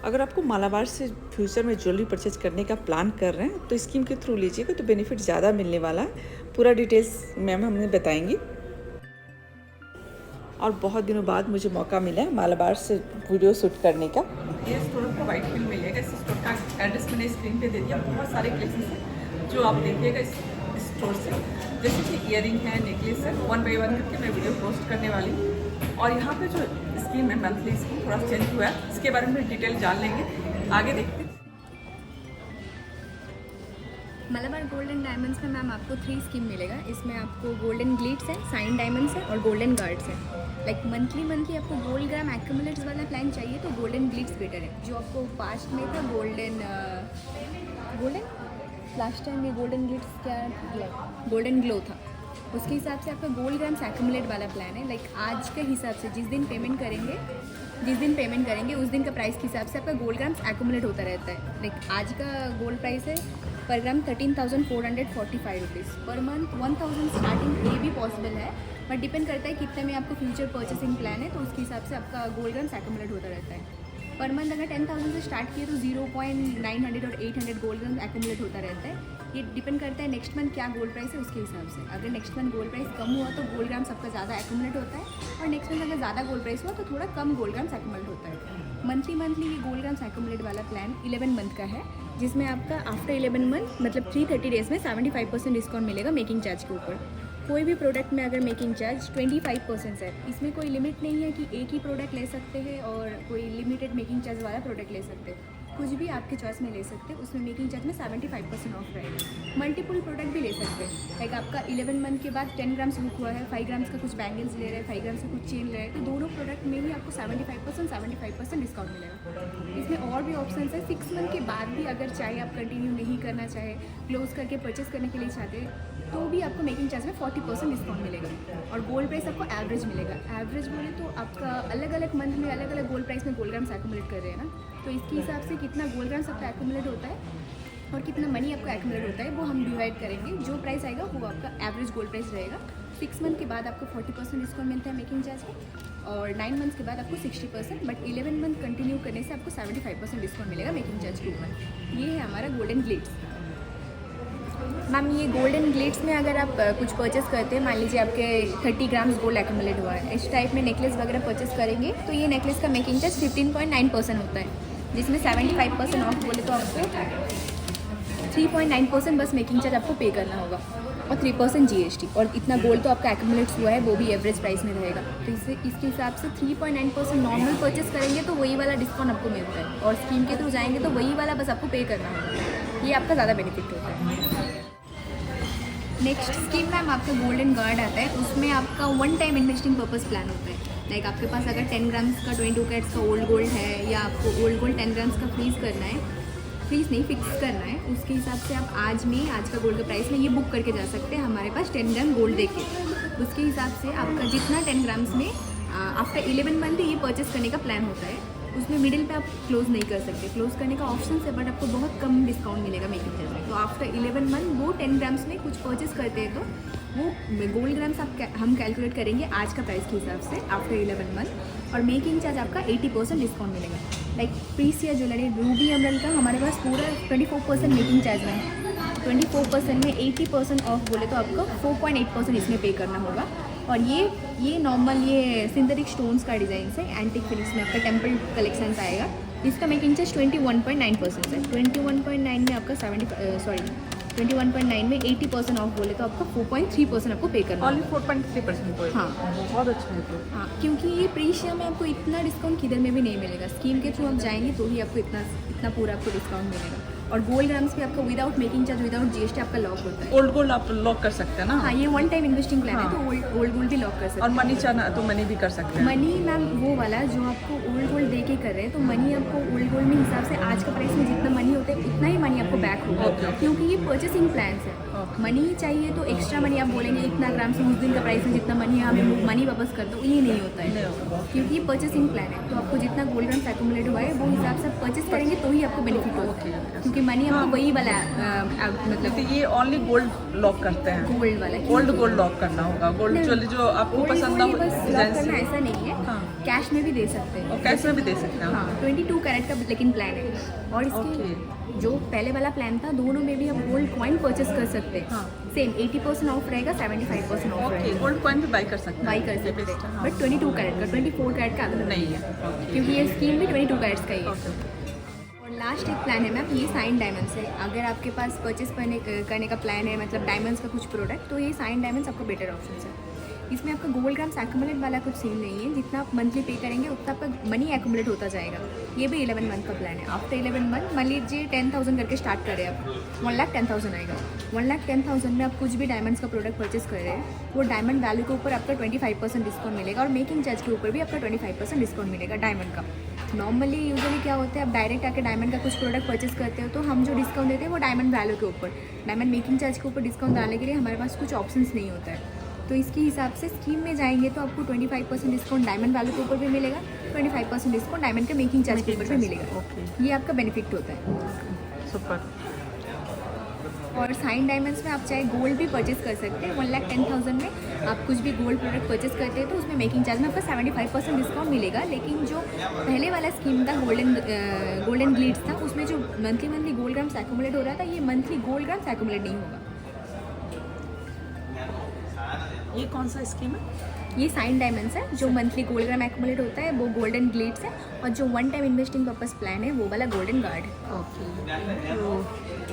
अगर आपको मालाबार से फ्यूचर में ज्वेलरी परचेज करने का प्लान कर रहे हैं तो स्कीम के थ्रू लीजिएगा तो बेनिफिट ज़्यादा मिलने वाला है। पूरा डिटेल्स मैम हमें बताएंगी। और बहुत दिनों बाद मुझे मौका मिला है मालाबार से वीडियो शूट करने का। ये स्टोर आपको वाइट फील्ड मिलेगा। इस स्टोर का एड्रेस मैंने स्क्रीन पे दे दिया। बहुत सारे कलेक्शन हैं जो आप देखिएगा इस स्टोर से, जैसे कि इयरिंग है, नेकलेस है, 1 बाय 1 करके मैं वीडियो पोस्ट करने वाली हूँ। और यहाँ पे जो स्कीम है मंथली स्कीम थोड़ा चेंज हुआ है, इसके बारे में डिटेल जान लेंगे। आगे देखते हैं। मालाबार गोल्ड एंड डायमंड्स में मैम आपको 3 स्कीम मिलेगा। इसमें आपको गोल्डन ग्लिट्स है, साइन डायमंड्स है और गोल्डन गार्ड्स है। लाइक मंथली आपको गोल्ड ग्राम एक्यूमुलेट्स वाला प्लान चाहिए तो गोल्डन ग्लिट्स बेटर है। जो आपको पास्ट में था गोल्डन लास्ट टाइम में गोल्डन ग्लिट्स क्या गोल्डन ग्लो था, उसके हिसाब से आपका गोल्ड ग्राम्स एक्यूमुलेट वाला प्लान है। लाइक आज के हिसाब से जिस दिन पेमेंट करेंगे उस दिन का प्राइस के हिसाब से आपका गोल्ड ग्राम्स एक्यूमुलेट होता रहता है। लाइक आज का गोल्ड प्राइस है पर ग्राम 13,445 रुपीज़ पर मंथ। 1,000 स्टार्टिंग ये भी पॉसिबल है, बट डिपेंड करता है कितने में आपको फ्यूचर परचेसिंग प्लान है, तो उसके हिसाब से आपका गोल्ड ग्राम्स एक्यूमुलेट होता रहता है। पर मंथ अगर 10,000 से स्टार्ट किए तो 0.900 और 800 गोल्ड ग्राम्स एक्यूमुलेट होता रहता है। ये डिपेंड करता है नेक्स्ट मंथ क्या गोल्ड प्राइस है उसके हिसाब से। अगर नेक्स्ट मंथ गोल्ड प्राइस कम हुआ तो गोल्ड ग्राम्स आपका ज़्यादा एक्यूमुलेट होता है, और नेक्स्ट मंथ अगर ज़्यादा गोल्ड प्राइस हुआ तो थोड़ा कम गोल्ड ग्राम्स एक्यूमुलेट होता है। मंथली ये गोल्ड ग्राम्स एक्यूमुलेट वाला प्लान 11 मंथ का है, जिसमें आपका आफ्टर 11 मंथ मतलब 330 डेज़ में 75% डिस्काउंट मिलेगा मेकिंग चार्ज के ऊपर। कोई भी प्रोडक्ट में अगर मेकिंग चार्ज 25% है, इसमें कोई लिमिट नहीं है कि एक ही प्रोडक्ट ले सकते हैं और कोई लिमिटेड मेकिंग चार्ज वाला प्रोडक्ट ले सकते हैं। कुछ भी आपके चॉइस में ले सकते हैं, उसमें मेकिंग चार्ज में 75% ऑफ रहेगा। मल्टीपल प्रोडक्ट भी ले सकते हैं। लाइक आपका 11 मंथ के बाद 10 ग्राम्स बुक हुआ है, 5 ग्राम्स का कुछ बैंगल्स ले रहे हैं, 5 ग्राम्स का कुछ चेन ले रहे हैं, तो दोनों प्रोडक्ट में ही आपको 75% डिस्काउंट मिलेगा। इसमें और भी ऑप्शन है। 6 मंथ के बाद भी अगर चाहे आप कंटिन्यू नहीं करना चाहे, क्लोज करके परचेस करने के लिए चाहते हैं, तो भी आपको मेकिंग चार्ज में 40% डिस्काउंट मिलेगा। और गोल्ड प्राइस आपको एवरेज मिलेगा। एवरेज बोले तो आपका अलग अलग मंथ में अलग अलग गोल्ड प्राइस में गोल्ड ग्राम्स एक्यूमुलेट कर रहे हैं ना, तो इसके हिसाब से कितना गोल्ड ग्राम्स आपका एक्यूमुलेट होता है और कितना मनी आपका एक्यूमुलेट होता है वो हम डिवाइड करेंगे। जो प्राइस आएगा वो आपका एवरेज गोल्ड प्राइस रहेगा। 6 मंथ के बाद आपको 40% डिस्काउंट मिलता है मेकिंग चार्ज में, और 9 मंथ्स के बाद आपको 60%, बट 11 मंथ कंटिन्यू करने से आपको 75% डिस्काउंट मिलेगा मेकिंग चार्ज के ऊपर। ये है हमारा गोल्डन ग्लिट्स। मैम ये गोल्डन ग्लिट्स में अगर आप कुछ परचेस करते हैं, मान लीजिए आपके 30 ग्राम्स गोल्ड एक्यूमुलेट हुआ है, इस टाइप में नेकलेस वगैरह परचेस करेंगे तो ये नेकलेस का मेकिंग चार्ज 15.9% होता है, जिसमें 75% ऑफ बोले तो आपको 3.9% बस मेकिंग चार्ज आपको पे करना होगा और 3% GST। और इतना गोल्ड तो आपका एक्यूमुलेट्स हुआ है वो भी एवरेज प्राइस में रहेगा, तो इसके हिसाब से 3.9% नॉर्मल परचेस करेंगे तो वही वाला डिस्काउंट आपको मिलता है, और स्कीम के थ्रू जाएंगे तो वही वाला बस आपको पे करना होगा। ये आपका ज़्यादा बेनिफिट होता है। नेक्स्ट स्कीम मैम आपका गोल्डन गार्ड आता है। उसमें आपका 1 टाइम इन्वेस्टिंग पर्पस प्लान होता है। लाइक आपके पास अगर 10 ग्राम्स का 22 कैरेट्स का ओल्ड गोल्ड है, या आपको ओल्ड गोल्ड 10 ग्राम्स का फ्रीज़ करना है, फ्रीज़ नहीं फिक्स करना है, उसके हिसाब से आप आज का गोल्ड का प्राइस में ये बुक करके जा सकते हैं हमारे पास 10 ग्राम गोल्ड देके। उसके हिसाब से आपका जितना 10 ग्राम्स में आफ्टर 11 मंथ ये परचेस करने का प्लान होता है, उसमें मिडिल पे आप क्लोज नहीं कर सकते। क्लोज करने का ऑप्शन है, बट आपको बहुत कम डिस्काउंट मिलेगा मेकिंग चार्ज में। तो आफ्टर 11 मंथ वो 10 ग्राम्स में कुछ परचेस करते हैं तो वो गोल्ड ग्राम्स हम कैलकुलेट करेंगे आज का प्राइस के हिसाब से आफ्टर 11 मंथ, और मेकिंग चार्ज आपका 80% डिस्काउंट मिलेगा। लाइक प्रीसिया ज्वेलरी रूबी एमराल्ड का हमारे पास पूरा 24% मेकिंग चार्ज में है। 24% में 80% ऑफ बोले तो आपको 4.8% इसमें पे करना होगा। और ये नॉर्मल ये सिंथेटिक स्टोन्स का डिज़ाइन है, एंटिक फिनिश में आपका टेम्पल कलेक्शन आएगा। इसका मेकिंग चार्ज 21.9% है। 21.9 में आपका 21.9 में 80% ऑफ बोले तो आपका 4.3% आपको पे करना है। ओनली 4.3%। हाँ बहुत अच्छा है। तो हाँ, क्योंकि ये प्रीशिया में आपको इतना डिस्काउंट किधर में भी नहीं मिलेगा। स्कीम के थ्रू आप जाएंगे तो ही आपको इतना पूरा आपको डिस्काउंट मिलेगा। और गोल्ड ग्राम्स पे आपका without making charge without GST आपका लॉक होता है। ओल्ड गोल्ड आप लॉक कर सकते हैं ना? हाँ, ये 1 टाइम इन्वेस्टिंग प्लान हाँ। है, तो ओल्ड गोल्ड भी लॉक कर सकते और हैं। मनी चाहना तो मनी भी कर सकते हैं। मनी मैम वो वाला जो आपको ओल्ड गोल्ड दे के कर रहे हैं, तो मनी आपको ओल्ड गोल्ड में हिसाब से आज का प्राइस में जितना मनी होता है उतना ही मनी आपको बैक होगा। Okay. क्योंकि ये परचेसिंग प्लान्स है। मनी चाहिए तो एक्स्ट्रा मनी आप बोलेंगे इतना ग्राम से उस दिन का प्राइस में जितना मनी है हमें मनी वापस कर दो, ये नहीं होता है। क्योंकि ये परचेसिंग प्लान है, तो आपको जितना गोल्ड ग्राम्स एक्यूमुलेट हुआ है वो हिसाब से आप परचेस करेंगे तो ही आपको बेनिफिट होगा। क्योंकि कि मनी आपको वही वाला मतलब तो ये ओनली गोल्ड लॉक करते हैं, गोल्ड वाला गोल्ड लॉक करना होगा। गोल्ड ज्वेलरी जो आपको पसंद हो बस लॉक करना ऐसा नहीं है, हाँ। कैश में भी दे सकते हैं। और कैश में भी दे सकते हैं। हाँ 22 कैरेट का लेकिन प्लान है। और इसके जो पहले वाला प्लान था दोनों में भी आप गोल्ड कॉइन परचेस कर सकते हैं। हाँ। सेम 80% ऑफ रहेगा, 75% ऑफ ओके, रहेगा, गोल्ड कॉइन भी बाई कर सकते हैं। बाई कर सकते हैं। बट 22 कैरेट का, 24 कैरेट का अवेलेबल नहीं है। ओके, क्योंकि ये स्कीम भी 22 कैरेट्स का ही है। ओके। और लास्ट एक प्लान है मैम, ये साइन डायमंड्स है। अगर आपके पास परचेस करने का प्लान है, मतलब डायमंड्स का कुछ प्रोडक्ट, तो ये साइन डायमंड्स आपका बेटर ऑप्शन है। इसमें आपका गोल्ड ग्राम्स एक्यूमुलेट वाला कुछ सीन नहीं है, जितना आप मंथली पे करेंगे उतना आपका मनी एक्यूमुलेट होता जाएगा। ये भी 11 मंथ का प्लान है। आफ्टर 11 मंथ मान लीजिए 10,000 करके स्टार्ट करें आप, 1,10,000 आएगा। 1,10,000 में आप कुछ भी डायमंड्स का प्रोडक्ट परचेस कर रहे हैं, वो डायमंड वैल्यू के ऊपर आपका 25% डिस्काउंट मिलेगा और मेकिंग चार्ज के ऊपर भी आपका 25% डिस्काउंट मिलेगा डायमंड का। नॉर्मली यूजुअली क्या होता है, आप डायरेक्ट आके डायमंड का कुछ प्रोडक्ट परचेस करते हो तो हम जो डिस्काउंट देते हैं वो डायमंड वैल्यू के ऊपर, डायमंड मेकिंग चार्ज के ऊपर डिस्काउंट डालने के लिए हमारे पास कुछ ऑप्शंस नहीं होता है। तो इसके हिसाब से स्कीम में जाएंगे तो आपको 25% डिस्काउंट डायमंड वैल्यू के ऊपर भी मिलेगा, 25% डिस्काउंट डायमंड के मेकिंग चार्ज के ऊपर भी मिलेगा। ओके, ये आपका बेनिफिट होता है। सुपर। और साइन डायमंड्स में आप चाहे गोल्ड भी परचेस कर सकते हैं। 1,10,000 में आप कुछ भी गोल्ड प्रोडक्ट परचेस करते हैं तो उसमें मेकिंग चार्ज में आपका 75% डिस्काउंट मिलेगा। लेकिन जो पहले वाला स्कीम था गोल्डन ग्लिट्स था, उसमें जो मंथली गोल्ड ग्राम्स एक्यूमुलेट हो रहा था, ये मंथली गोल्ड ग्राम्स एक्यूमुलेट नहीं होगा। ये कौन सा स्कीम है? ये साइन डायमंड्स है, जो मंथली गोल्ड ग्राम एक्यूमुलेट होता है वो गोल्डन ग्लिट्स है, और जो one time investing purpose plan है वो वाला गोल्डन गार्ड है। ओके, तो